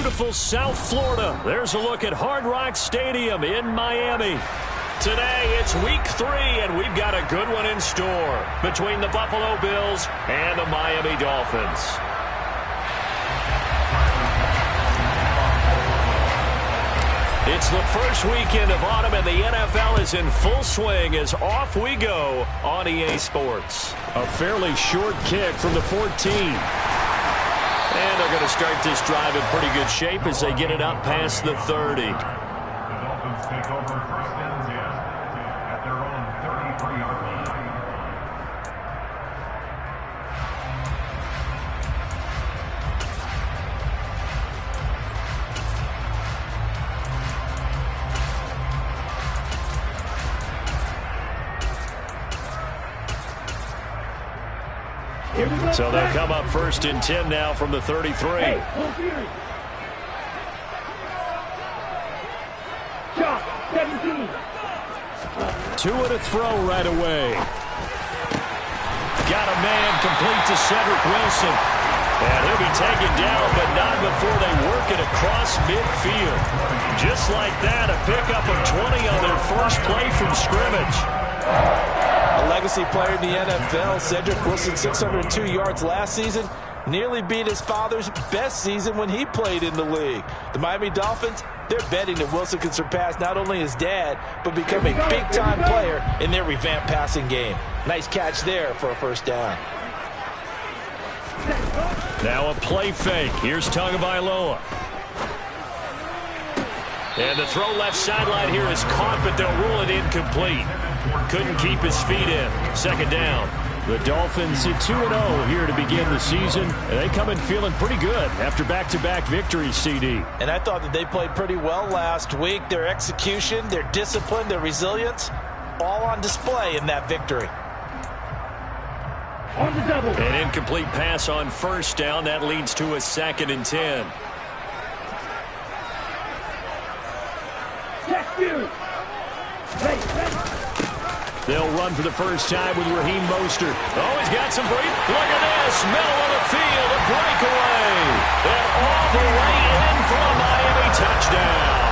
beautiful South Florida. There's a look at Hard Rock Stadium in Miami. Today, it's week 3, and we've got a good one in store between the Buffalo Bills and the Miami Dolphins. It's the first weekend of autumn, and the NFL is in full swing as off we go on EA Sports. A fairly short kick from the 14. And they're going to start this drive in pretty good shape as they get it up past the 30. The Dolphins take over first and 10 at their own 33-yard line. So they'll come up first and 10 now from the 33. Two and a throw right away. Got a man complete to Cedric Wilson. And he'll be taken down, but not before they work it across midfield. Just like that, a pickup of 20 on their first play from scrimmage. A legacy player in the NFL, Cedric Wilson, 602 yards last season. Nearly beat his father's best season when he played in the league. The Miami Dolphins, they're betting that Wilson can surpass not only his dad, but become a big-time player in their revamped passing game. Nice catch there for a first down. Now a play fake. Here's Tagovailoa. And the throw left sideline here is caught, but they'll rule it incomplete. Couldn't keep his feet in. Second down. The Dolphins at 2-0 here to begin the season. And they come in feeling pretty good after back-to-back victories, CD. And I thought that they played pretty well last week. Their execution, their discipline, their resilience, all on display in that victory. An incomplete pass on first down. That leads to a 2nd and 10. They'll run for the first time with Raheem Mostert. Oh, he's got some break. Look at this. Middle of the field, a breakaway. And all the way in for a Miami touchdown.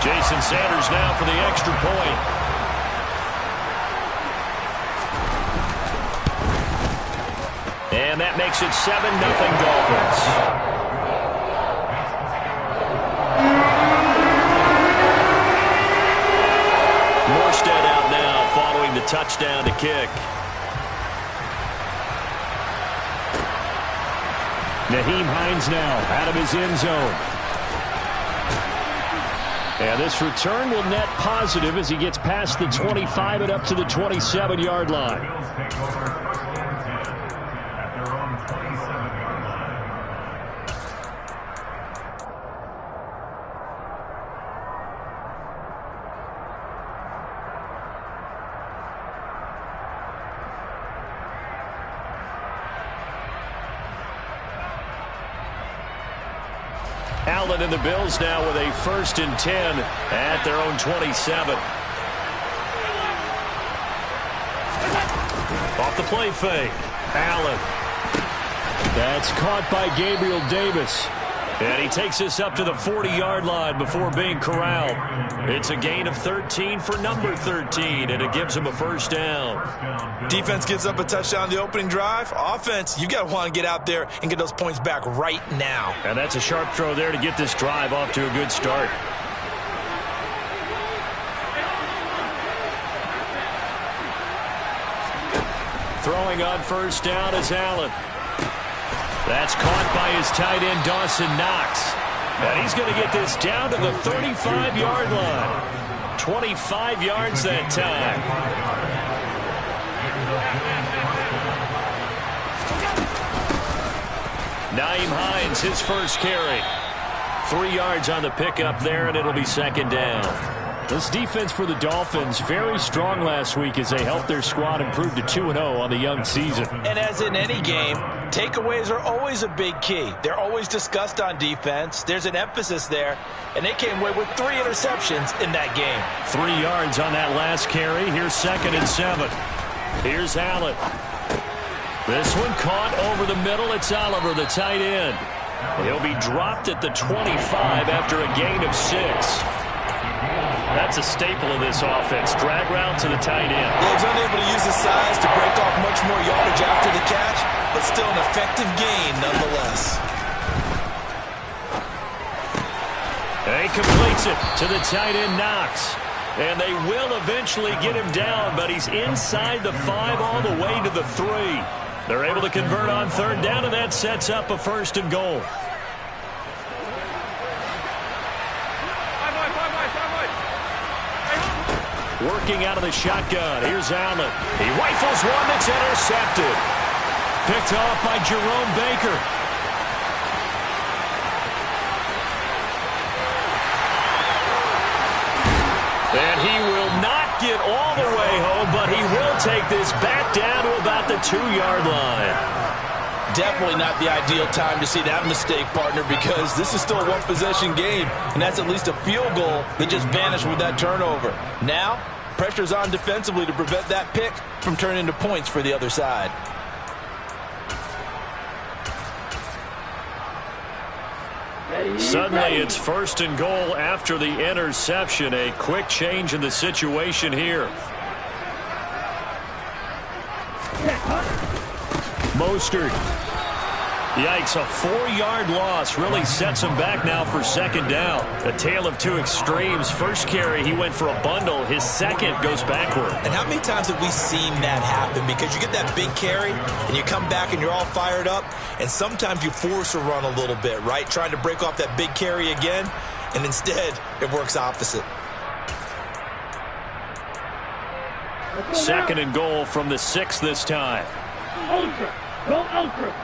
Jason Sanders now for the extra point. And that makes it 7-0 Dolphins. Morstead out now following the touchdown to kick. Nyheim Hines now out of his end zone. And this return will net positive as he gets past the 25 and up to the 27-yard line. Allen and the Bills now with a 1st and 10 at their own 27. Off the play fake. Allen. That's caught by Gabriel Davis. And he takes this up to the 40-yard line before being corralled. It's a gain of 13 for number 13, and it gives him a first down. Defense gives up a touchdown on the opening drive. Offense, you got to want to get out there and get those points back right now. And that's a sharp throw there to get this drive off to a good start. Throwing on first down is Allen. That's caught by his tight end, Dawson Knox. And he's going to get this down to the 35-yard line. 25 yards that time. Nyheim Hines, his first carry. 3 yards on the pickup there, and it'll be 2nd down. This defense for the Dolphins, very strong last week as they helped their squad improve to 2-0 on the young season. And as in any game, takeaways are always a big key. They're always discussed on defense. There's an emphasis there, and they came away with 3 interceptions in that game. 3 yards on that last carry. Here's 2nd and 7. Here's Allen. This one caught over the middle. It's Oliver, the tight end. He'll be dropped at the 25 after a gain of 6. That's a staple of this offense. Drag route to the tight end. Yeah, he's unable to use his size to break off much more yardage after the catch, but still an effective gain nonetheless. And he completes it to the tight end, Knox. And they will eventually get him down, but he's inside the 5 all the way to the 3. They're able to convert on 3rd down, and that sets up a 1st and goal. Working out of the shotgun. Here's Allen. He rifles one that's intercepted. Picked off by Jerome Baker. And he will not get all the way home, but he will take this back down to about the 2-yard line. Definitely not the ideal time to see that mistake, partner, because this is still a one-possession game, and that's at least a field goal that just vanished with that turnover. Now, pressure's on defensively to prevent that pick from turning into points for the other side. Suddenly, it's 1st and goal after the interception. A quick change in the situation here. Mostert. Yikes, a 4-yard loss really sets him back now for 2nd down. A tale of 2 extremes. First carry, he went for a bundle. His second goes backward. And how many times have we seen that happen? Because you get that big carry, and you come back and you're all fired up, and sometimes you force a run a little bit, right? Trying to break off that big carry again, and instead, it works opposite. 2nd and goal from the 6 this time. Ultra. Go ultra.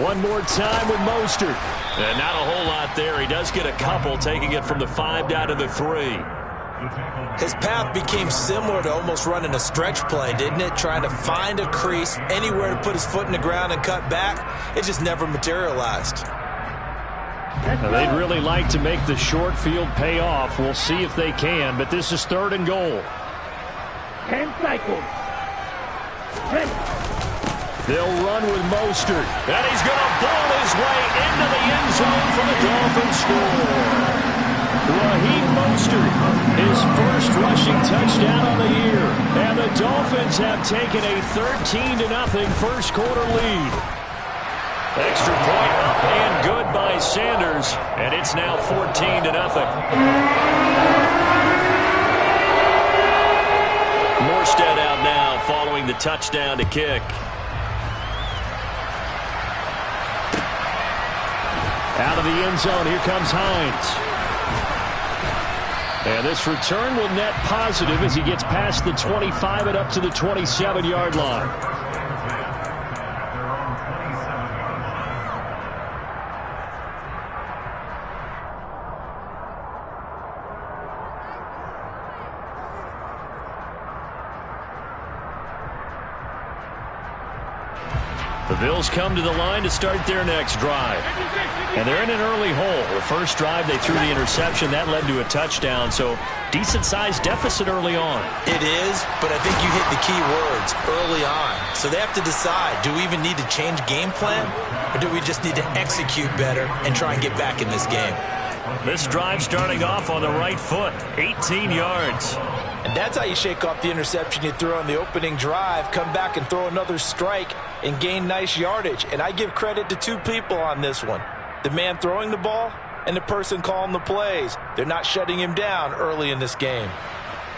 One more time with Mostert. And not a whole lot there. He does get a couple, taking it from the 5 down to the 3. His path became similar to almost running a stretch play, didn't it? Trying to find a crease, anywhere to put his foot in the ground and cut back. It just never materialized. Now, they'd really like to make the short field pay off. We'll see if they can, but this is 3rd and goal. 10 cycles. Ready. They'll run with Mostert. And he's going to ball his way into the end zone for the Dolphins score. Raheem Mostert, his first rushing touchdown on the year. And the Dolphins have taken a 13-0 first quarter lead. Extra point up and good by Sanders. And it's now 14-0. Morstead out now following the touchdown to kick. Out of the end zone, here comes Hines. And this return will net positive as he gets past the 25 and up to the 27-yard line. The Bills come to the line to start their next drive. And they're in an early hole. The first drive, they threw the interception. That led to a touchdown. So, decent-sized deficit early on. It is, but I think you hit the key words, early on. So they have to decide, do we even need to change game plan? Or do we just need to execute better and try and get back in this game? This drive starting off on the right foot. 18 yards. And that's how you shake off the interception you threw on the opening drive, come back and throw another strike and gain nice yardage. And I give credit to 2 people on this one. The man throwing the ball and the person calling the plays. They're not shutting him down early in this game.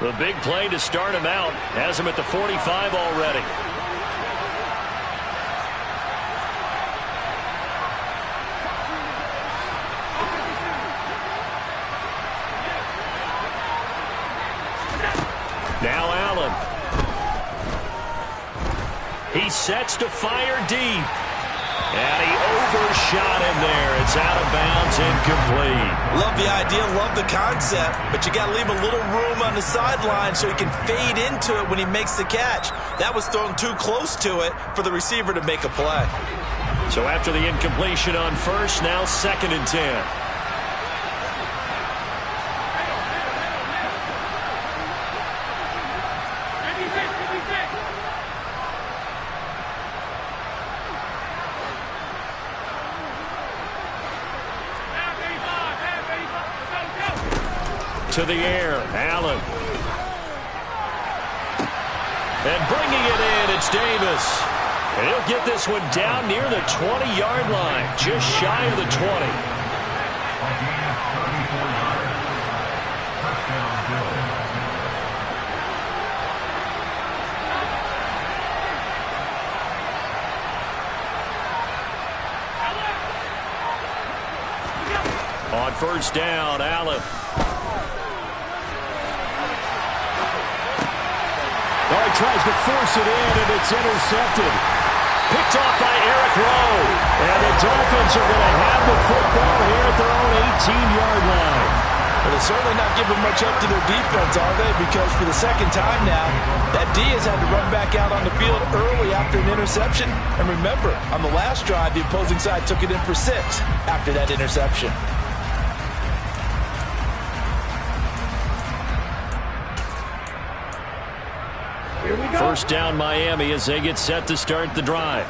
The big play to start him out has him at the 45 already. Now Allen. He sets to fire deep. And he overshot him there. It's out of bounds, incomplete. Love the idea, love the concept, but you got to leave a little room on the sideline so he can fade into it when he makes the catch. That was thrown too close to it for the receiver to make a play. So after the incompletion on first, now 2nd and 10. to the air. Allen. And bringing it in, it's Davis. And he'll get this one down near the 20-yard line, just shy of the 20. On first down, Allen. Well, he tries to force it in, and it's intercepted. Picked off by Eric Rowe. And the Dolphins are going to have the football here at their own 18-yard line. Well, they're certainly not giving much up to their defense, are they? Because for the second time now, that D has had to run back out on the field early after an interception. And remember, on the last drive, the opposing side took it in for 6 after that interception. First down, Miami, as they get set to start the drive.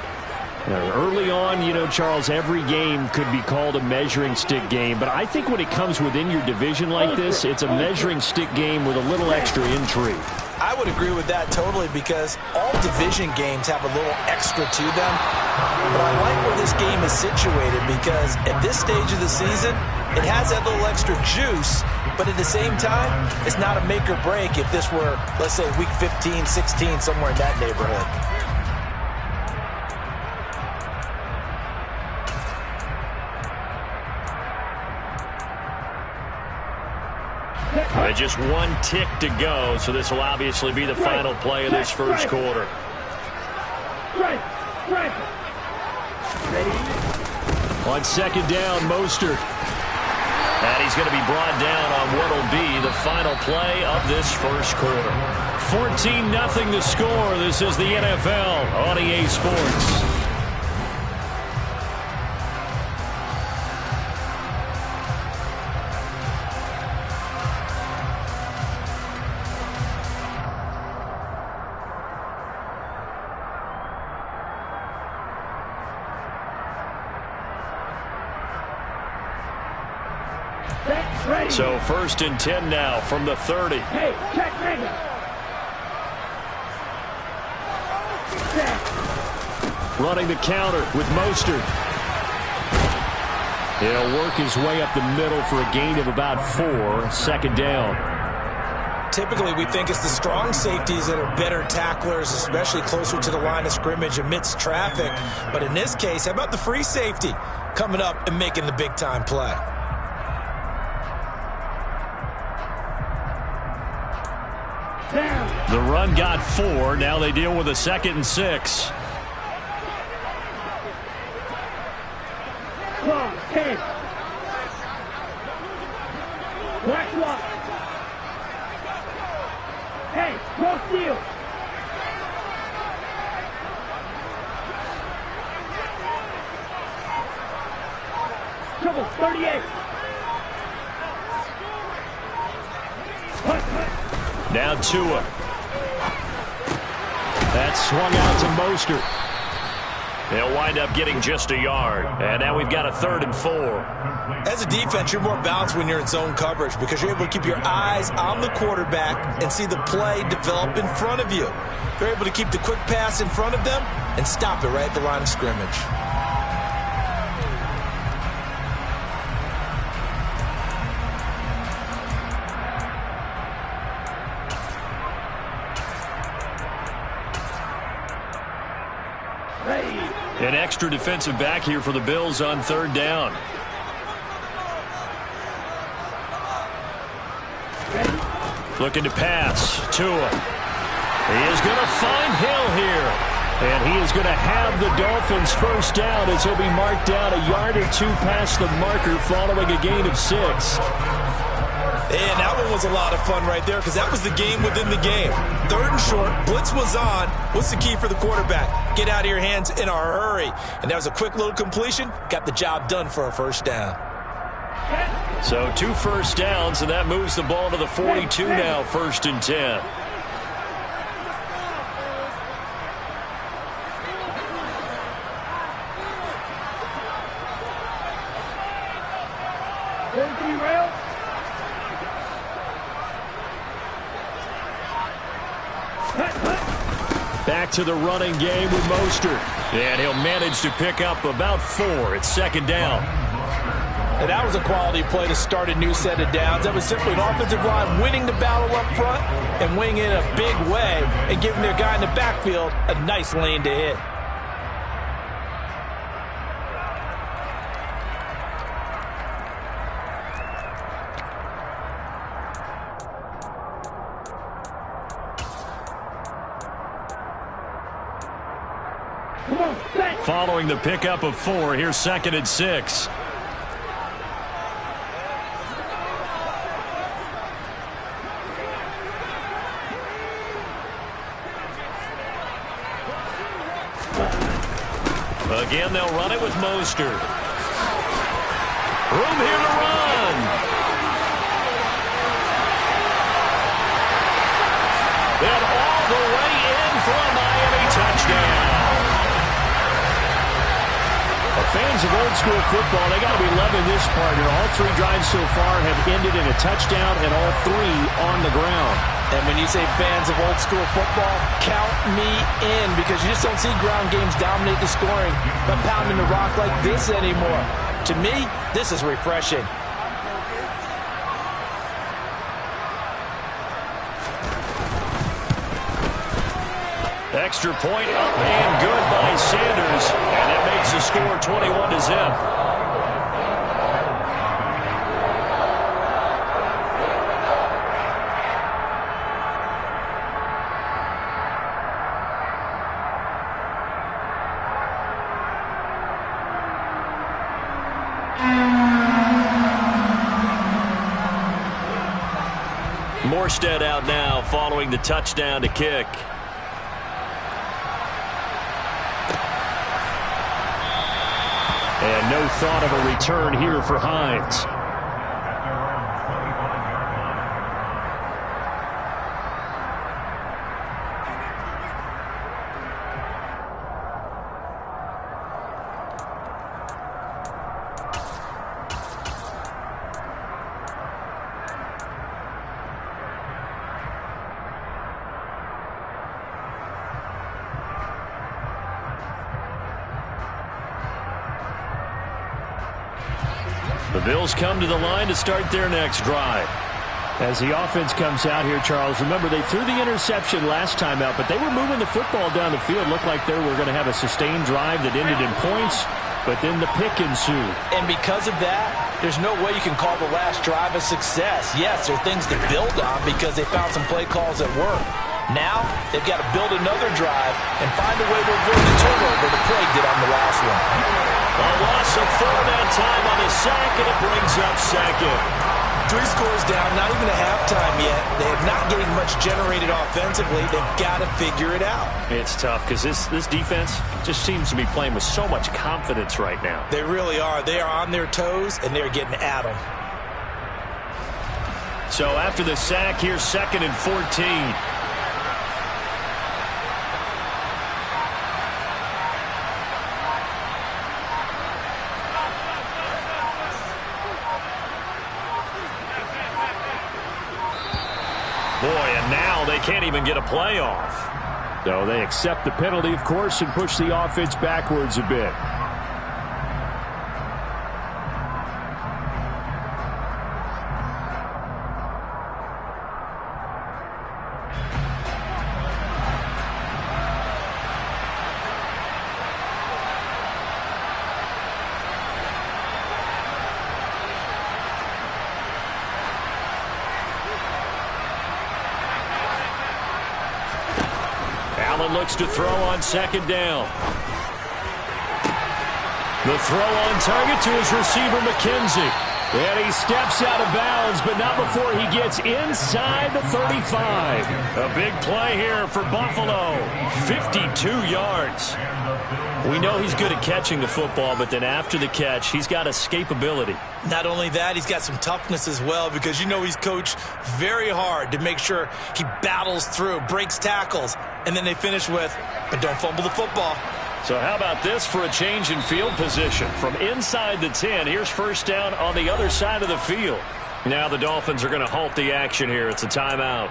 Early on, you know, Charles, every game could be called a measuring stick game. But I think when it comes within your division like this, it's a measuring stick game with a little extra intrigue. I would agree with that totally, because all division games have a little extra to them. But I like where this game is situated, because at this stage of the season, it has that little extra juice, but at the same time, it's not a make or break if this were, let's say, week 15, 16, somewhere in that neighborhood. Just one tick to go, so this will obviously be the final play of this first quarter. On second down, Mostert. And he's going to be brought down on what will be the final play of this first quarter. 14-0 the score. This is the NFL on EA Sports. So first and 10 now from the 30. Hey, check nigga. Running the counter with Mostert. He'll work his way up the middle for a gain of about 4. Second down. Typically, we think it's the strong safeties that are better tacklers, especially closer to the line of scrimmage amidst traffic. But in this case, how about the free safety coming up and making the big-time play? The run got 4. Now they deal with a 2nd and 6. Close, 10. Black lock. Hey, go steal. Trouble, 38. Now Tua. That's swung out to Mostert. They'll wind up getting just a yard. And now we've got a 3rd and 4. As a defense, you're more balanced when you're in zone coverage, because you're able to keep your eyes on the quarterback and see the play develop in front of you. You're able to keep the quick pass in front of them and stop it right at the line of scrimmage. An extra defensive back here for the Bills on 3rd down. Looking to pass. Tua. He is going to find Hill here. And he is going to have the Dolphins first down as he'll be marked down a yard or 2 past the marker following a gain of 6. And that one was a lot of fun right there, because that was the game within the game. 3rd and short, blitz was on. What's the key for the quarterback? Get out of your hands in a hurry. And that was a quick little completion. Got the job done for a first down. So 2 first downs, and that moves the ball to the 42 now, 1st and 10. back to the running game with Mostert. And he'll manage to pick up about 4. It's 2nd down. And that was a quality play to start a new set of downs. That was simply an offensive line winning the battle up front and winning it in a big way and giving their guy in the backfield a nice lane to hit. Following the pickup of 4, here's 2nd and 6. Again, they'll run it with Mostert. Room here to run. And all the way in for a Miami touchdown. Fans of old school football, they got to be loving this partner. All 3 drives so far have ended in a touchdown, and all 3 on the ground. And when you say fans of old school football, count me in, because you just don't see ground games dominate the scoring by pounding the rock like this anymore. To me, this is refreshing. Extra point up and good by Sanders, and that makes the score 21-0. Morstead out now following the touchdown to kick. And no thought of a return here for Hines. The Bills come to the line to start their next drive. As the offense comes out here, Charles, remember they threw the interception last time out, but they were moving the football down the field. Looked like they were going to have a sustained drive that ended in points, but then the pick ensued. And because of that, there's no way you can call the last drive a success. Yes, there are things to build on because they found some play calls that work. Now, they've got to build another drive and find a way to avoid the turnover the play did on the last one. A loss of 4 that time on the sack, and it brings up 2nd. 3 scores down, not even a halftime yet. They are not getting much generated offensively. They've got to figure it out. It's tough because this defense just seems to be playing with so much confidence right now. They really are. They are on their toes, and they're getting at them. So after the sack, here's 2nd and 14. Boy, and now they can't even get a playoff. So they accept the penalty, of course, and push the offense backwards a bit. Allen looks to throw on 2nd down. The throw on target to his receiver, McKenzie. And he steps out of bounds, but not before he gets inside the 35. A big play here for Buffalo. 52 yards. We know he's good at catching the football, but then after the catch, he's got escapability. Not only that, he's got some toughness as well, because you know he's coached very hard to make sure he battles through, breaks tackles, and then they finish with, but don't fumble the football. So how about this for a change in field position? From inside the 10, here's 1st down on the other side of the field. Now the Dolphins are going to halt the action here. It's a timeout.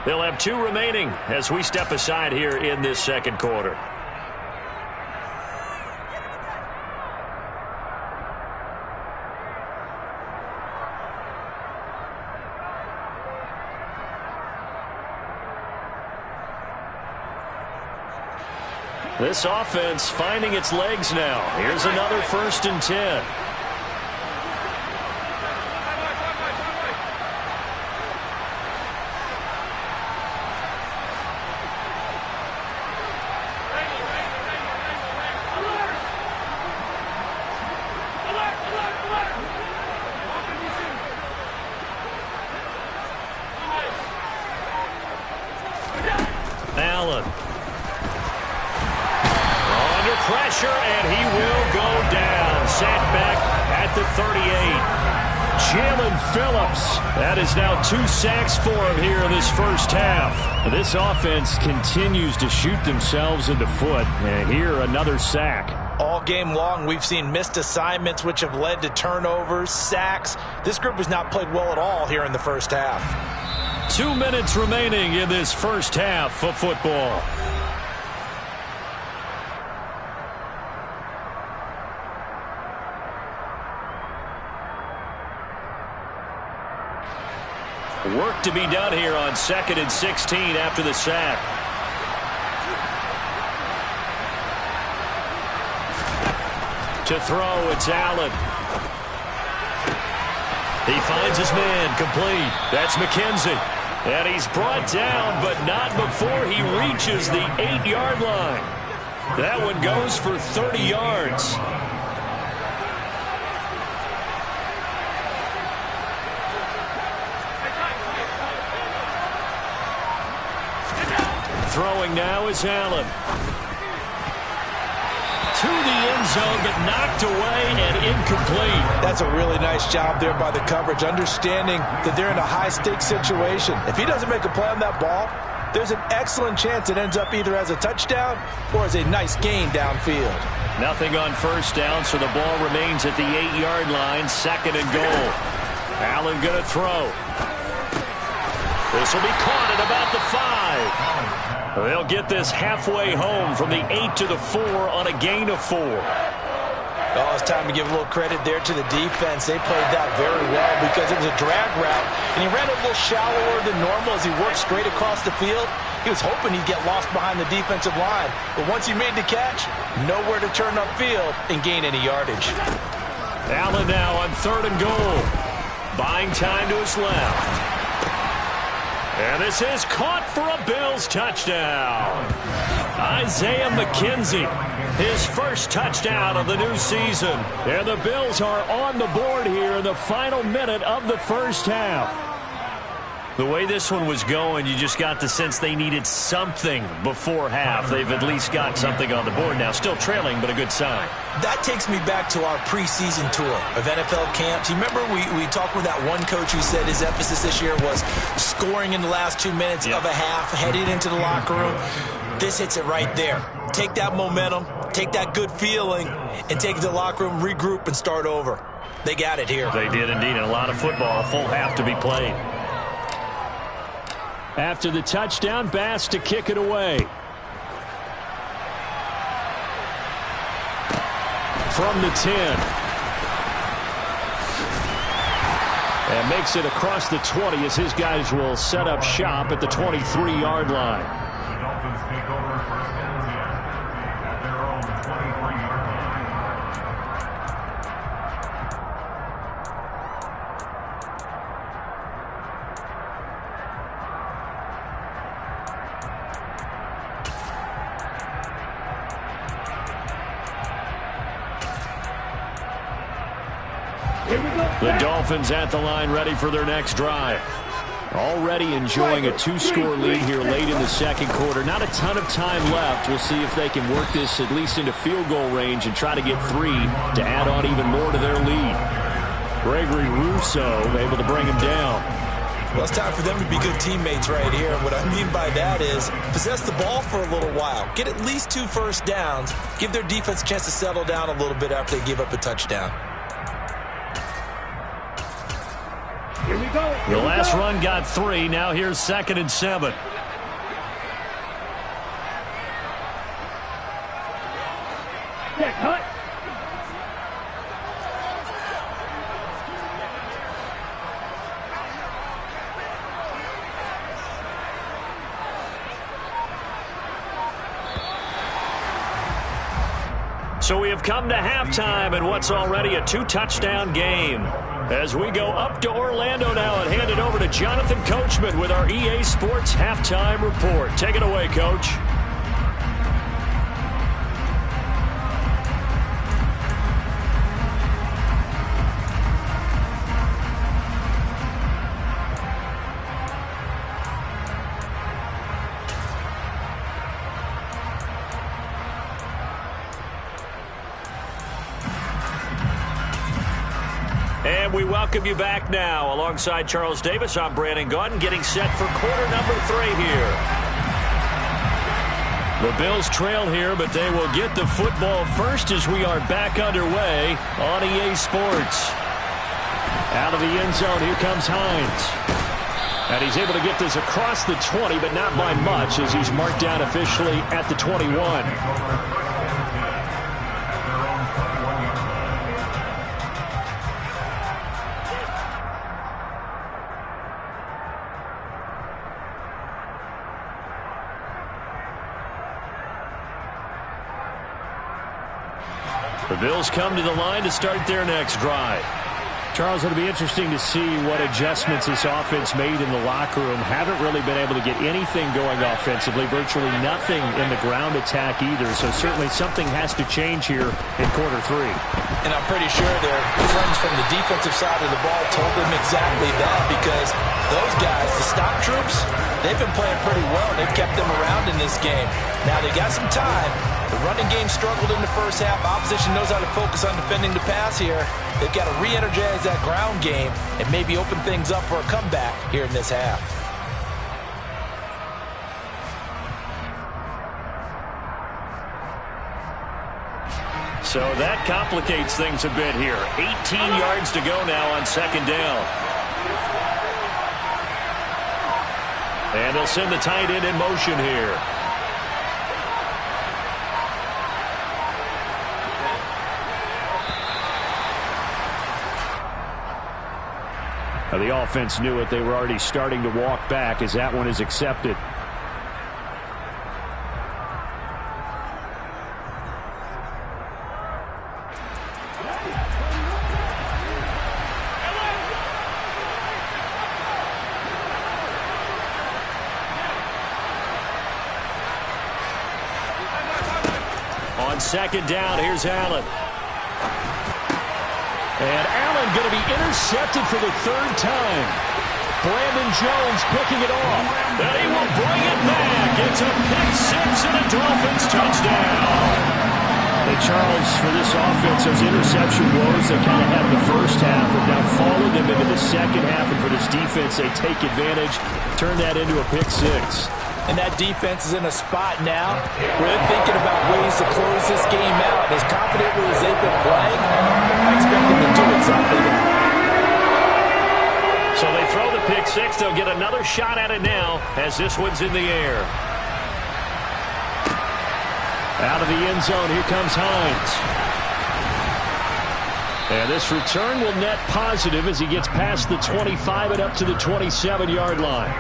They'll have 2 remaining as we step aside here in this second quarter. This offense finding its legs now. Here's another 1st and 10. Allen. Under pressure, and he will go down. Sacked back at the 38. Jalen Phillips. That is now 2 sacks for him here in this first half. This offense continues to shoot themselves in the foot. And here, another sack. All game long, we've seen missed assignments, which have led to turnovers, sacks. This group has not played well at all here in the first half. 2 minutes remaining in this first half of football. Work to be done here on 2nd and 16 after the sack. To throw, it's Allen. He finds his man, complete. That's McKenzie. And he's brought down, but not before he reaches the 8-yard line. That one goes for 30 yards. Throwing now is Allen. To the end zone, but knocked away and incomplete. That's a really nice job there by the coverage, understanding that they're in a high-stakes situation. If he doesn't make a play on that ball, there's an excellent chance it ends up either as a touchdown or as a nice gain downfield. Nothing on first down, so the ball remains at the 8-yard line, 2nd and goal. Allen going to throw. This will be caught at about the 5. They'll get this halfway home from the 8 to the 4 on a gain of 4. Oh, it's time to give a little credit there to the defense. They played that very well because it was a drag route, and he ran a little shallower than normal as he worked straight across the field. He was hoping he'd get lost behind the defensive line, but once he made the catch, nowhere to turn upfield and gain any yardage. Allen now on 3rd and goal. Buying time to his left. And this is caught for a Bills touchdown. Isaiah McKenzie, his first touchdown of the new season. And the Bills are on the board here in the final minute of the first half. The way this one was going, you just got the sense they needed something before half. They've at least got something on the board now. Still trailing, but a good sign. That takes me back to our preseason tour of NFL camps. You remember we talked with that one coach who said his emphasis this year was scoring in the last 2 minutes of a half, headed into the locker room. This hits it right there. Take that momentum, take that good feeling, and take it to the locker room, regroup, and start over. They got it here. They did indeed. And a lot of football, a full half to be played. After the touchdown, Bass to kick it away. From the 10. And makes it across the 20 as his guys will set up shop at the 23-yard line. The Dolphins take over 1st and 10 at their own 23-yard line. The Dolphins at the line ready for their next drive. Already enjoying a 2-score lead here late in the second quarter. Not a ton of time left. We'll see if they can work this at least into field goal range and try to get 3 to add on even more to their lead. Gregory Rousseau able to bring him down. Well, it's time for them to be good teammates right here. And what I mean by that is possess the ball for a little while. Get at least 2 first downs. Give their defense a chance to settle down a little bit after they give up a touchdown. Here we go. The last run got 3. Now here's 2nd and 7. Check, hut. So we have come to halftime in what's already a 2-touchdown game. As we go up to Orlando now and hand it over to Jonathan Coachman with our EA Sports Halftime Report. Take it away, Coach. And we welcome you back now. Alongside Charles Davis, I'm Brandon Gaudin, getting set for quarter number 3 here. The Bills trail here, but they will get the football first as we are back underway on EA Sports. Out of the end zone, here comes Hines. And he's able to get this across the 20, but not by much, as he's marked down officially at the 21. The Bills come to the line to start their next drive. Charles, it'll be interesting to see what adjustments this offense made in the locker room. Haven't really been able to get anything going offensively, virtually nothing in the ground attack either. So certainly something has to change here in quarter 3. And I'm pretty sure their friends from the defensive side of the ball told them exactly that, because those guys, the stop troops, they've been playing pretty well. They've kept them around in this game. Now they got some time. The running game struggled in the first half. Opposition knows how to focus on defending the pass here. They've got to re-energize that ground game and maybe open things up for a comeback here in this half. So that complicates things a bit here. 18 yards to go now on 2nd down. And they'll send the tight end in motion here. Now, the offense knew it. They were already starting to walk back as that one is accepted. On 2nd down, here's Allen. And Allen going to be intercepted for the 3rd time. Brandon Jones picking it off. And he will bring it back. It's a pick 6 and a Dolphins touchdown. Hey, Charles, for this offense, those interception woes they kind of had in the first half have now followed them into the second half. And for this defense, they take advantage, turn that into a pick 6. And that defense is in a spot now where they're thinking about ways to close this game out. As confidently as they've been playing, I expect them to do exactly that. So they throw the pick 6. They'll get another shot at it now as this one's in the air. Out of the end zone, here comes Hines. And this return will net positive as he gets past the 25 and up to the 27-yard line.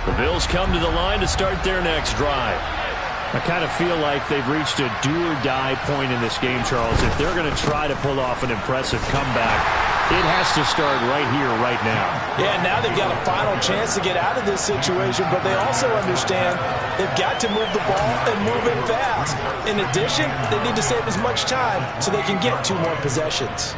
The Bills come to the line to start their next drive. I kind of feel like they've reached a do-or-die point in this game, Charles. If they're going to try to pull off an impressive comeback, it has to start right here, right now. Yeah, now they've got a final chance to get out of this situation, but they also understand they've got to move the ball and move it fast. In addition, they need to save as much time so they can get 2 more possessions.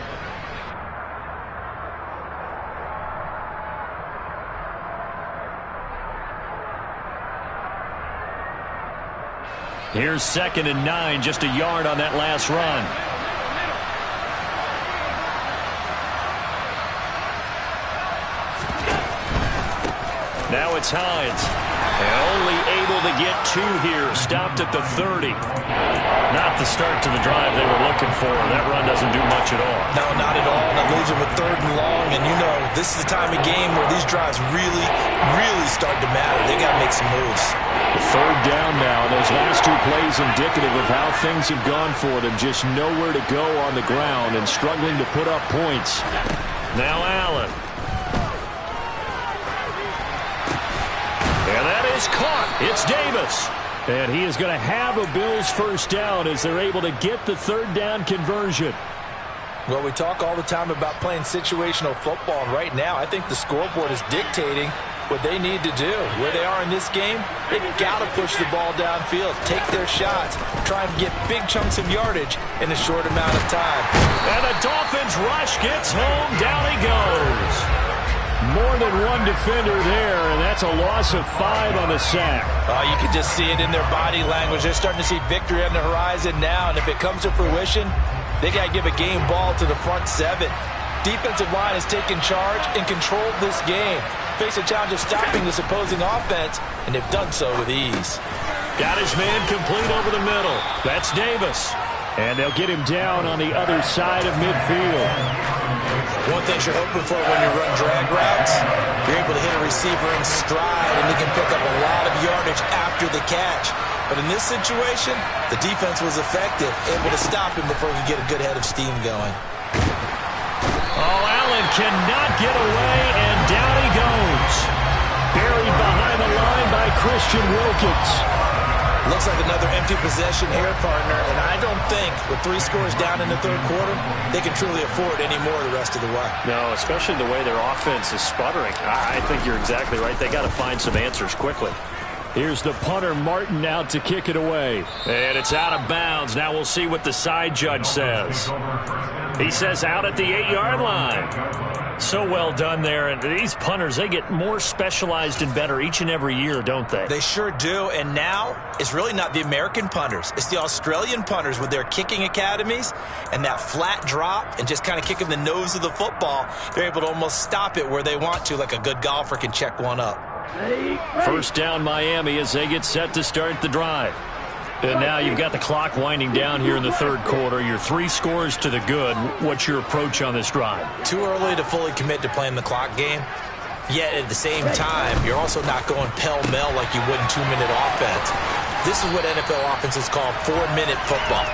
Here's 2nd and 9, just a yard on that last run. Now it's Hines. And only able to get 2 here. Stopped at the 30. Not the start to the drive they were looking for. That run doesn't do much at all. No, not at all. That leaves them with 3rd and long. And you know, this is the time of game where these drives really, really start to matter. They got to make some moves. 3rd down now. Those last 2 plays indicative of how things have gone for them. Just nowhere to go on the ground and struggling to put up points. Now Allen. And that is caught. It's Davis. And he is going to have a Bills 1st down as they're able to get the 3rd down conversion. Well, we talk all the time about playing situational football, and right now I think the scoreboard is dictating what they need to do. Where they are in this game, they've got to push the ball downfield, take their shots, try and get big chunks of yardage in a short amount of time. And the Dolphins rush gets home. Down he goes. More than one defender there, and that's a loss of 5 on the sack. You can just see it in their body language. They're starting to see victory on the horizon now, and if it comes to fruition, they got to give a game ball to the front 7. Defensive line has taken charge and controlled this game. Face a challenge of stopping this opposing offense, and they've done so with ease. Got his man complete over the middle. That's Davis. And they'll get him down on the other side of midfield. One thing you're hoping for when you run drag routes, you're able to hit a receiver in stride, and he can pick up a lot of yardage after the catch. But in this situation, the defense was effective, able to stop him before he could get a good head of steam going. Oh, Allen cannot get away, and down he goes. Buried behind the line by Christian Wilkins. Looks like another empty possession here, partner, and I don't think with 3 scores down in the 3rd quarter, they can truly afford any more the rest of the way. No, especially the way their offense is sputtering. I think you're exactly right. They got to find some answers quickly. Here's the punter, Martin, out to kick it away. And it's out of bounds. Now we'll see what the side judge says. He says out at the 8-yard line. So well done there. And these punters, they get more specialized and better each and every year, don't they? They sure do. And now it's really not the American punters. It's the Australian punters with their kicking academies and that flat drop and just kind of kicking the nose of the football. They're able to almost stop it where they want to, like a good golfer can check one up. 1st down Miami as they get set to start the drive. And now you've got the clock winding down here in the 3rd quarter. You're 3 scores to the good. What's your approach on this drive? Too early to fully commit to playing the clock game. Yet at the same time, you're also not going pell-mell like you would in 2-minute offense. This is what NFL offenses call 4-minute football.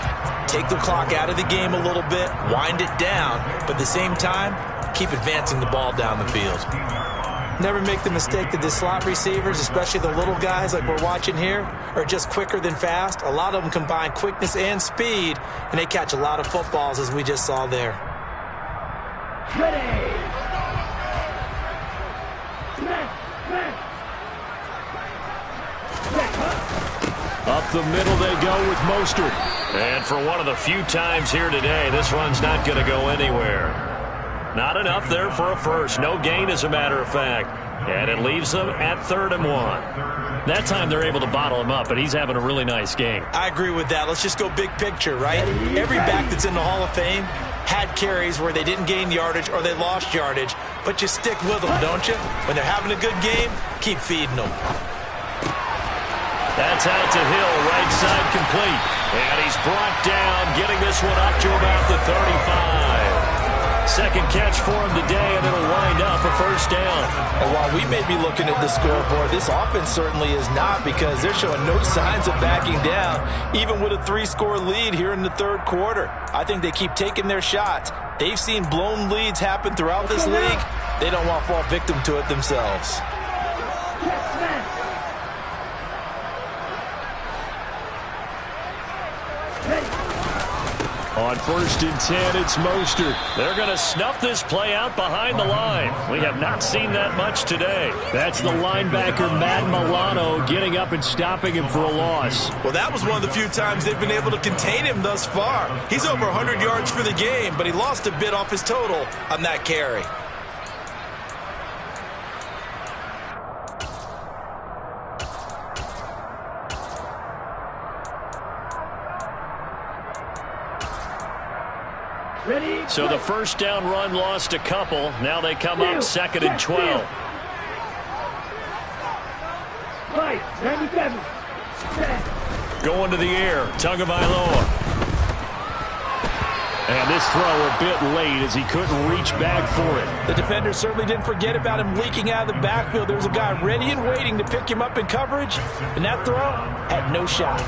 Take the clock out of the game a little bit, wind it down, but at the same time, keep advancing the ball down the field. Never make the mistake that the slot receivers, especially the little guys like we're watching here, are just quicker than fast. A lot of them combine quickness and speed, and they catch a lot of footballs, as we just saw there. Ready. Up the middle they go with Mostert. And for one of the few times here today, this run's not going to go anywhere. Not enough there for a first. No gain, as a matter of fact. And it leaves them at 3rd and 1. That time they're able to bottle him up, and he's having a really nice game. I agree with that. Let's just go big picture, right? Every back that's in the Hall of Fame had carries where they didn't gain yardage or they lost yardage, but you stick with them, don't you? When they're having a good game, keep feeding them. That's out to Hill, right side complete. And he's brought down, getting this one up to about the 35. Second catch for him today, and it'll wind up a 1st down. And while we may be looking at the scoreboard, this offense certainly is not, because they're showing no signs of backing down, even with a 3-score lead here in the 3rd quarter. I think they keep taking their shots. They've seen blown leads happen throughout this league. They don't want to fall victim to it themselves. On 1st and 10, it's Mostert. They're going to snuff this play out behind the line. We have not seen that much today. That's the linebacker, Matt Milano, getting up and stopping him for a loss. Well, that was one of the few times they've been able to contain him thus far. He's over 100 yards for the game, but he lost a bit off his total on that carry. So the 1st down run lost a couple. Now they come up 2nd and 12. right, 97. Going to the air, Tagovailoa. And this throw a bit late as he couldn't reach back for it. The defender certainly didn't forget about him leaking out of the backfield. There was a guy ready and waiting to pick him up in coverage, and that throw had no shot.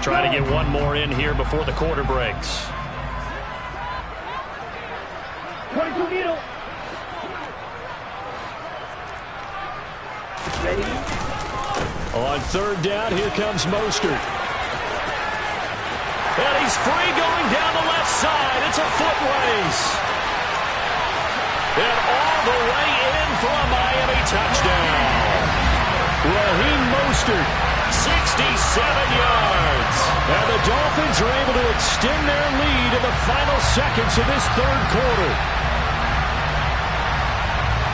Try to get one more in here before the quarter breaks. 22 needle. Ready? On third down, here comes Mostert. And he's free going down the left side. It's a foot race. And all the way in for a Miami touchdown. Raheem Mostert. 67 yards. And the Dolphins are able to extend their lead in the final seconds of this third quarter.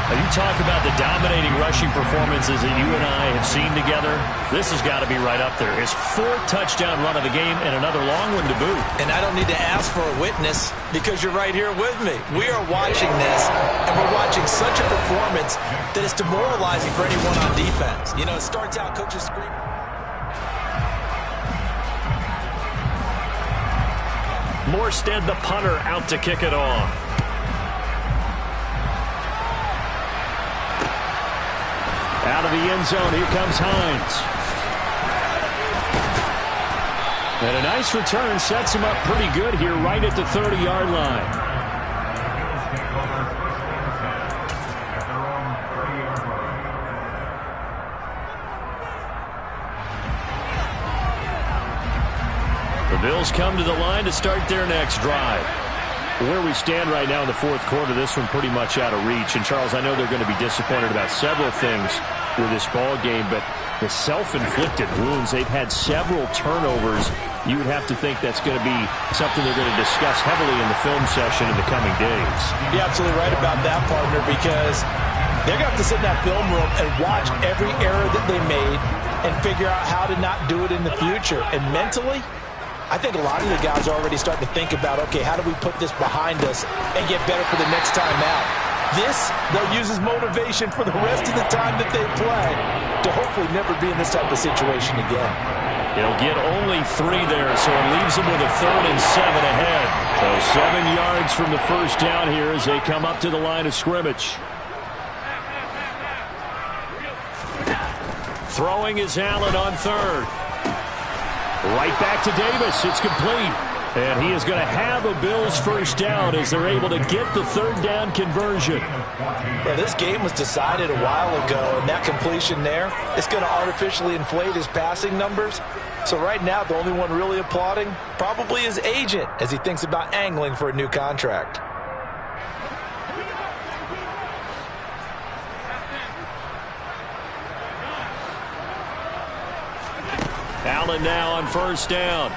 Now you talk about the dominating rushing performances that you and I have seen together. This has got to be right up there. His fourth touchdown run of the game and another long one to boot. And I don't need to ask for a witness because you're right here with me. We are watching this, and we're watching such a performance that it's demoralizing for anyone on defense. You know, it starts out coaches screaming. Morstead, the punter, out to kick it off. Out of the end zone, here comes Hines. And a nice return sets him up pretty good here right at the 30-yard line. The Bills come to the line to start their next drive. Where we stand right now in the fourth quarter, this one pretty much out of reach. And, Charles, I know they're going to be disappointed about several things with this ball game, but the self-inflicted wounds, they've had several turnovers. You would have to think that's going to be something they're going to discuss heavily in the film session in the coming days. You're absolutely right about that, partner, because they're going to have to sit in that film room and watch every error that they made and figure out how to not do it in the future. And mentally, I think a lot of the guys are already starting to think about, okay, how do we put this behind us and get better for the next time out? This, they'll use as motivation for the rest of the time that they play to hopefully never be in this type of situation again. He'll get only 3 there, so it leaves him with a 3rd and 7 ahead. So 7 yards from the first down here as they come up to the line of scrimmage. Throwing is Allen on 3rd. Right back to Davis. It's complete. And he is going to have a Bills first down as they're able to get the 3rd down conversion. Yeah, this game was decided a while ago, and that completion there is going to artificially inflate his passing numbers. So right now, the only one really applauding probably his agent as he thinks about angling for a new contract. Allen now on first down.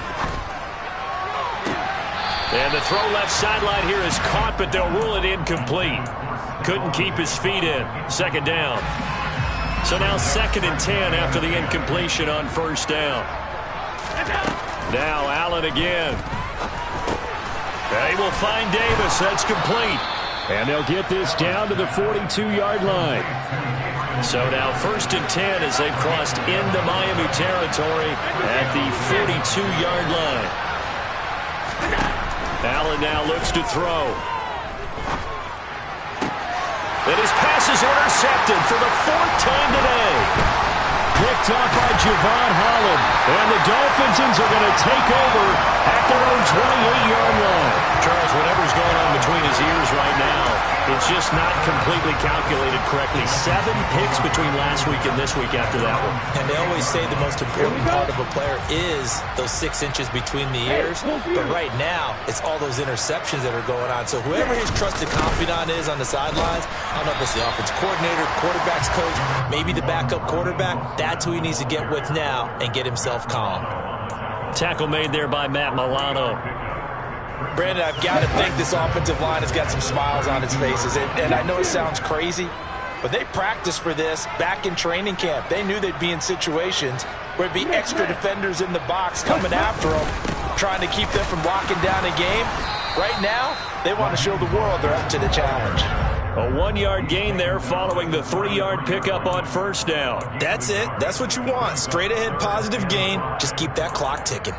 And the throw left sideline here is caught, but they'll rule it incomplete. Couldn't keep his feet in. 2nd down. So now 2nd and 10 after the incompletion on first down. Now Allen again. They will find Davis. That's complete. And they'll get this down to the 42-yard line. So now 1st and 10 as they've crossed into Miami territory at the 42-yard line. Allen now looks to throw. And his pass is intercepted for the 4th time today. Picked off by Javon Holland. And the Dolphins are going to take over at their own 28-yard line. Charles, whatever's going on between his ears right now, it's just not completely calculated correctly. 7 picks between last week and this week after that one. And they always say the most important part of a player is those 6 inches between the ears. But right now, it's all those interceptions that are going on. So whoever his trusted confidant is on the sidelines, I don't know if it's the offense coordinator, quarterback's coach, maybe the backup quarterback, that's who he needs to get with now and get himself calm. Tackle made there by Matt Milano. Brandon, I've got to think this offensive line has got some smiles on its faces. And I know it sounds crazy, but they practiced for this back in training camp. They knew they'd be in situations where it'd be extra defenders in the box coming after them, trying to keep them from locking down a game. Right now, they want to show the world they're up to the challenge. A 1-yard gain there following the 3-yard pickup on first down. That's it. That's what you want. Straight ahead positive gain. Just keep that clock ticking.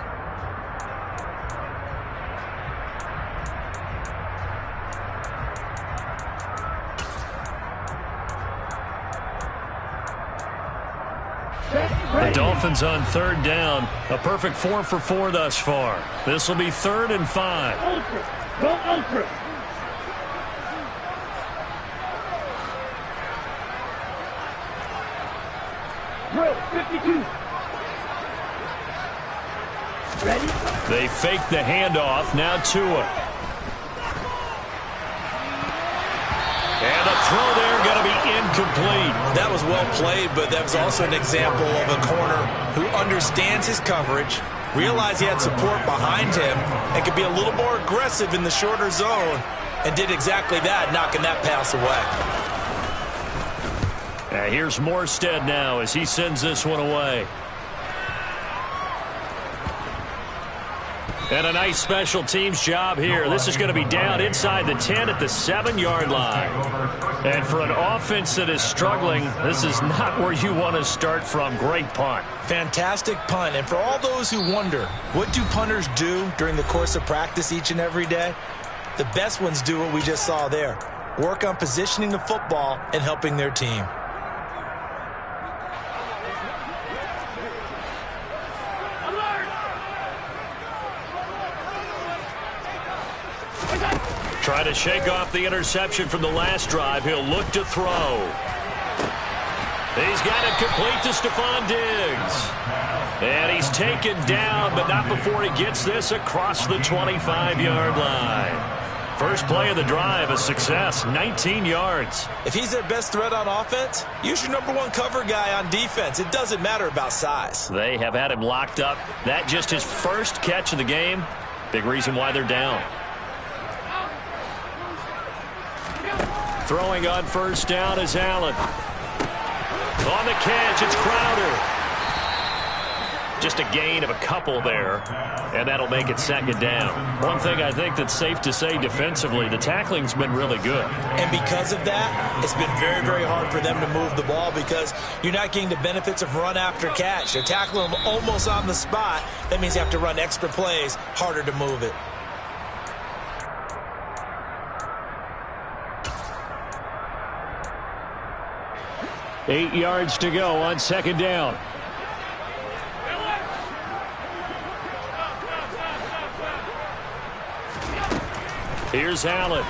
The Dolphins on third down. A perfect 4 for 4 thus far. This will be 3rd and 5. Ultra. Go ultra. Drill 52. Ready? They fake the handoff. Now Tua. And the throw there going to be incomplete. That was well played, but that was also an example of a corner who understands his coverage, realized he had support behind him, and could be a little more aggressive in the shorter zone, and did exactly that, knocking that pass away. Here's Morstead now as he sends this one away. And a nice special teams job here. This is going to be down inside the 10 at the 7-yard line. And for an offense that is struggling, this is not where you want to start from. Great punt. Fantastic punt. And for all those who wonder, what do punters do during the course of practice each and every day? The best ones do what we just saw there. Work on positioning the football and helping their team. Try to shake off the interception from the last drive. He'll look to throw. He's got it complete to Stephon Diggs. And he's taken down, but not before he gets this across the 25-yard line. First play of the drive, a success, 19 yards. If he's their best threat on offense, use your #1 cover guy on defense. It doesn't matter about size. They have had him locked up. That just his first catch of the game. Big reason why they're down. Throwing on first down is Allen. On the catch, it's Crowder. Just a gain of a couple there, and that'll make it 2nd down. One thing I think that's safe to say defensively, the tackling's been really good. And because of that, it's been very, very hard for them to move the ball because you're not getting the benefits of run after catch. They're tackling them almost on the spot. That means you have to run extra plays, harder to move it. Eight yards to go on 2nd down. Here's Allen.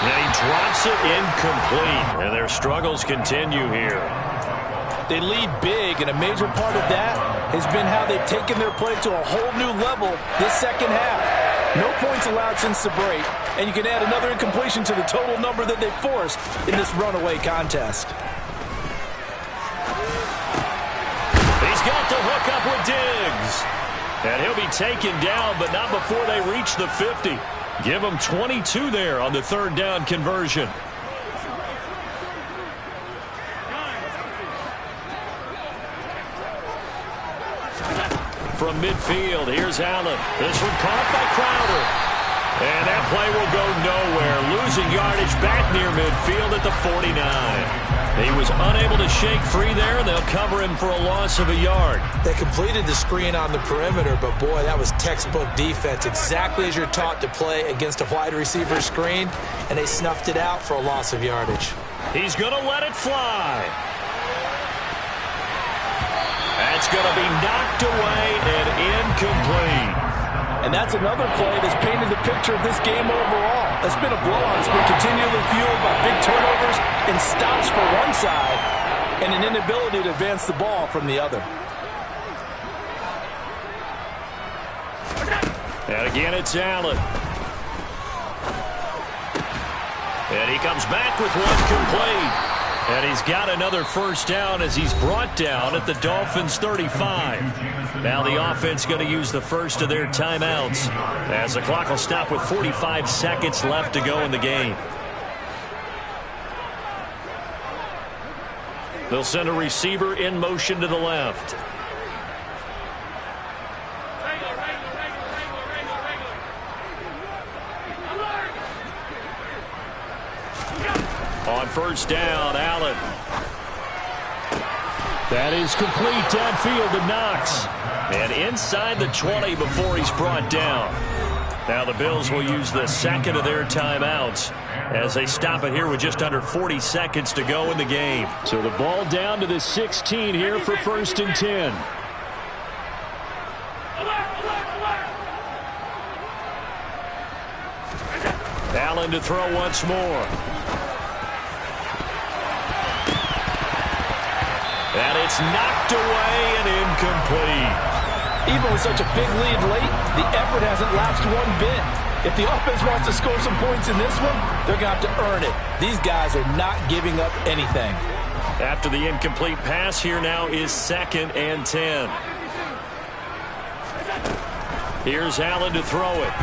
And he drops it incomplete. And their struggles continue here. They lead big, and a major part of that has been how they've taken their play to a whole new level this second half. No points allowed since the break, and you can add another incompletion to the total number that they forced in this runaway contest. He's got the hook up with Diggs. And he'll be taken down, but not before they reach the 50. Give him 22 there on the 3rd down conversion. From midfield, here's Allen. This one caught by Crowder. And that play will go nowhere. Losing yardage back near midfield at the 49. He was unable to shake free there. They'll cover him for a loss of a yard. They completed the screen on the perimeter, but boy, that was textbook defense. Exactly as you're taught to play against a wide receiver screen, and they snuffed it out for a loss of yardage. He's going to let it fly. That's going to be knocked away and incomplete. And that's another play that's painted the picture of this game overall. It's been a blowout. It's been continually fueled by big turnovers and stops for one side and an inability to advance the ball from the other. And again, it's Allen. And he comes back with one complete. And he's got another first down as he's brought down at the Dolphins' 35. Now the offense going to use the first of their timeouts as the clock will stop with 45 seconds left to go in the game. They'll send a receiver in motion to the left. On first down, Allen. That is complete downfield to Knox. And inside the 20 before he's brought down. Now the Bills will use the second of their timeouts as they stop it here with just under 40 seconds to go in the game. So the ball down to the 16 here for 1st and 10. Allen to throw once more. And it's knocked away and incomplete. Even with such a big lead late, the effort hasn't lapsed one bit. If the offense wants to score some points in this one, they're going to have to earn it. These guys are not giving up anything. After the incomplete pass, here now is 2nd and 10. Here's Allen to throw it.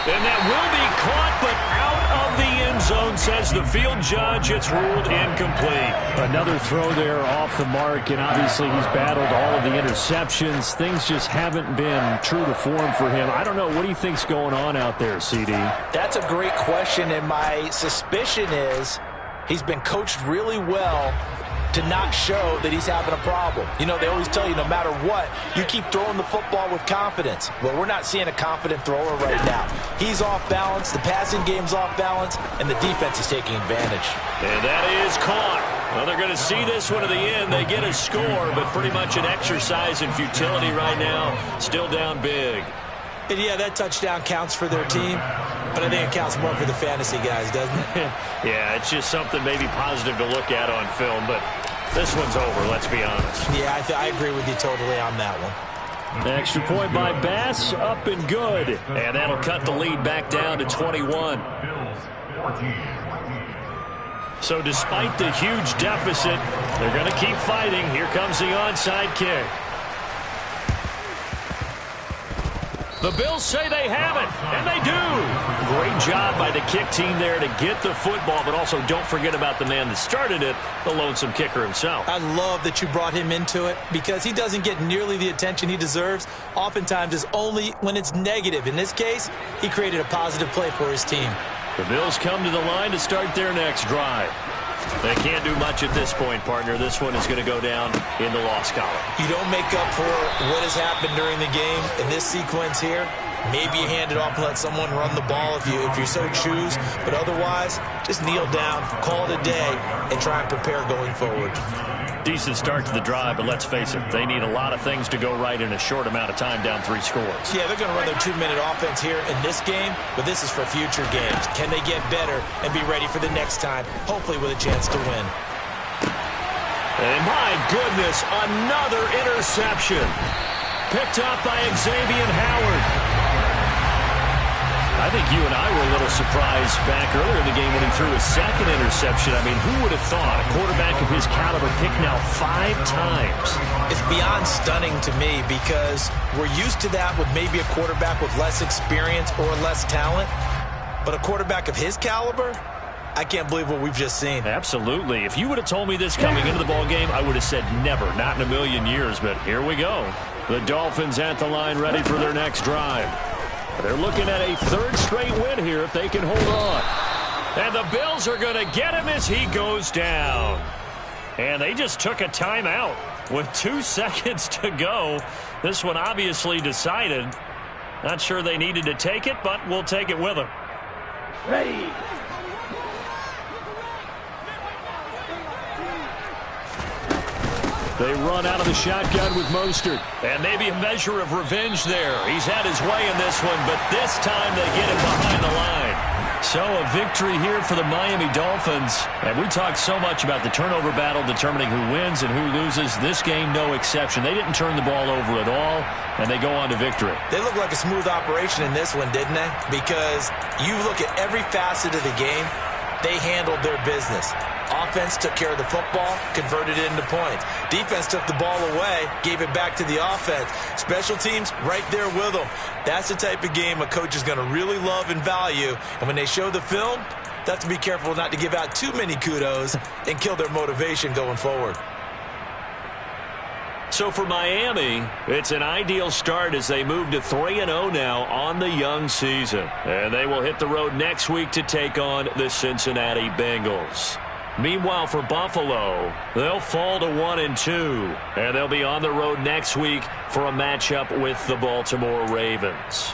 And that will be caught, but out of the end zone, says the field judge. It's ruled incomplete. Another throw there off the mark, and obviously he's battled all of the interceptions. Things just haven't been true to form for him. I don't know. What do you think's going on out there, CD? That's a great question, and my suspicion is he's been coached really well to not show that he's having a problem. You know, they always tell you no matter what, you keep throwing the football with confidence. Well, we're not seeing a confident thrower right now. He's off balance, the passing game's off balance, and the defense is taking advantage. And that is caught. Well, they're going to see this one to the end. They get a score, but pretty much an exercise in futility right now. Still down big. And yeah, that touchdown counts for their team, but I think it counts more for the fantasy guys, doesn't it? Yeah, it's just something maybe positive to look at on film, but this one's over, let's be honest. Yeah, I agree with you totally on that one. An extra point by Bass, up and good. And that'll cut the lead back down to 21. So despite the huge deficit, they're going to keep fighting. Here comes the onside kick. The Bills say they have it, and they do. Great job by the kick team there to get the football, but also don't forget about the man that started it, the lonesome kicker himself. I love that you brought him into it because he doesn't get nearly the attention he deserves. Oftentimes it's only when it's negative. In this case, he created a positive play for his team. The Bills come to the line to start their next drive. They can't do much at this point, partner. This one is going to go down in the loss column. You don't make up for what has happened during the game in this sequence here. Maybe you hand it off and let someone run the ball if you so choose. But otherwise, just kneel down, call it a day, and try and prepare going forward. Decent start to the drive, but let's face it, they need a lot of things to go right in a short amount of time, down 3 scores. Yeah, they're going to run their 2-minute offense here in this game, but this is for future games. Can they get better and be ready for the next time, hopefully with a chance to win? And my goodness, another interception. Picked up by Xavier Howard. I think you and I were a little surprised back earlier in the game when he threw his 2nd interception. I mean, who would have thought a quarterback of his caliber picked now 5 times? It's beyond stunning to me because we're used to that with maybe a quarterback with less experience or less talent. But a quarterback of his caliber, I can't believe what we've just seen. Absolutely. If you would have told me this coming into the ballgame, I would have said never, not in a million years. But here we go. The Dolphins at the line ready for their next drive. They're looking at a 3rd straight win here if they can hold on. And the Bills are going to get him as he goes down. And they just took a timeout with 2 seconds to go. This one obviously decided. Not sure they needed to take it, but we'll take it with them. Ready. They run out of the shotgun with Mostert. And maybe a measure of revenge there. He's had his way in this one, but this time they get him behind the line. So a victory here for the Miami Dolphins. And we talked so much about the turnover battle determining who wins and who loses. This game, no exception. They didn't turn the ball over at all, and they go on to victory. They look like a smooth operation in this one, didn't they? Because you look at every facet of the game, they handled their business. Offense took care of the football, converted it into points. Defense took the ball away, gave it back to the offense. Special teams right there with them. That's the type of game a coach is going to really love and value. And when they show the film, they have to be careful not to give out too many kudos and kill their motivation going forward. So for Miami, it's an ideal start as they move to 3-0 now on the young season. And they will hit the road next week to take on the Cincinnati Bengals. Meanwhile, for Buffalo, they'll fall to 1-2. And they'll be on the road next week for a matchup with the Baltimore Ravens.